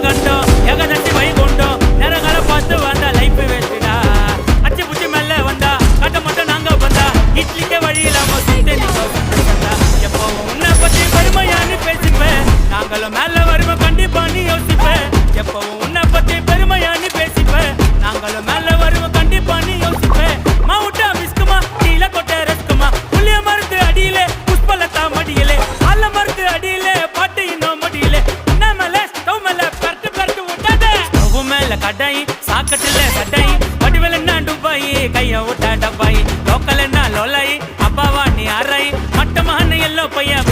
கண்டம் ஏகதசி வைகுண்டம் நேரங்கள பார்த்து வந்தா லைஃப் வேஸ்டா அச்சு புச்சி மேல வந்தா கட்ட மட்டும் நாங்க வந்தா இட்லிக்கு வழி இல்லாம சுத்தி நீங்க எப்போ உன்னை பத்தி பெருமையானு பேசிப்பேன் நாங்களும் மேல வருவோம் கண்டிப்பா நீ யோசிப்பேன் எப்போ உன்னை பத்தி பெருமையானு பேசிப்பேன் நாங்களும் மேல வருவோம் கண்டிப்பா நீ யோசிப்பேன் மாவுட்டா மிஸ்குமா கீழே கொட்ட ரஸ்குமா புளிய மருந்து அடியிலே புஷ்பலத்தா மடியிலே அல்ல மருந்து அடியிலே பாட்டு இன்னும் மடியிலே என்ன மேல ஸ்டவ் மேல பரட்டு பரட்டு விட்டாதே ஸ்டவ் மேல கடாய் சாக்கட்டுல சட்டாய் வடிவேல் என்ன டுபாய் கைய விட்டா டப்பாய் லோக்கல் என்ன லோலாய் அப்பாவா நீ அரை மட்டமான எல்லோ பையன்